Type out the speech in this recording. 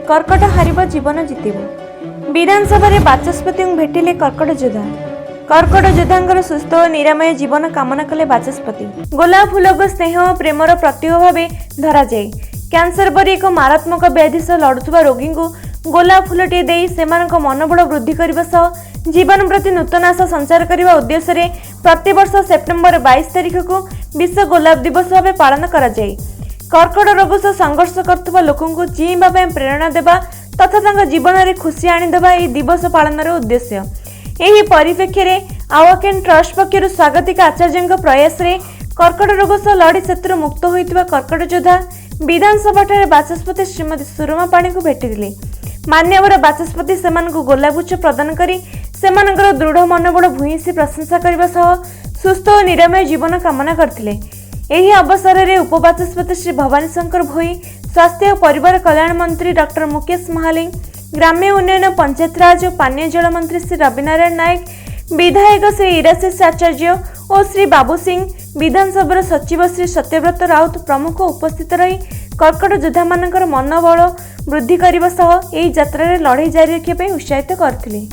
कर्कट हारिब जीवन जितिबो। विधानसभा रे बाचस्पति भेटिले कर्कट योद्धा। कर्कट योद्धांकर सुस्थ और निरामय जीवन कामना कले बाचस्पति। गोलाप फूल को स्नेह और प्रेमर प्रतीक भाव धरा जाए। कैंसर परी एक मारात्मक व्याधि सह लड़ुवा रोगी को गोलाप फूलटे दे सेमानक मनोबल वृद्धि करने सह जीवन प्रति नूतन आशा संचार करने उद्देश्य रे प्रतिवर्ष सेप्टेम्बर 22 तारिख को विश्व गोलाप दिवस भाव पालन करा जाए। कर्कट रोग सह संघर्ष करथुवा लोकन को जीवा प्रेरणा देवा तथा तांका जीवन में खुशी आनीदेवा यह दिवस पालन उद्देश्य। यही परिप्रेक्षी में आवाकेन ट्रस्ट पक्षर स्वागतिक आचार्य प्रयास रे कर्कट रोग सह लड़ी से मुक्त होता कर्कट योद्धा विधानसभा बाचस्पति श्रीमती सुरमा पाणी को भेटिले। मान्यवर बाचस्पति सेमान गोलापुच्छ प्रदान करी सेमानकर दृढ़ मनोबल भूयसी प्रशंसा करने सह सुस्थ और निरामय जीवन कामना करथिले। एही अवसर में उपबाचस्पति श्री भवानी शंकर भोई, स्वास्थ्य और परिवार कल्याण मंत्री डॉक्टर मुकेश महालिंग, ग्राम्य उन्नयन पंचायतराज और पानीय जल मंत्री श्री रविनारायण नायक, विधायक श्री इराशिष आचार्य और श्री बाबू सिंह, विधानसभा सचिव श्री सत्यव्रत राउत प्रमुख उपस्थित रही कर्कट योद्धा मानकर मनोबल वृद्धि करने सह एही यात्रा रे लड़ाई जारी रखिया उत्साहित करथिले।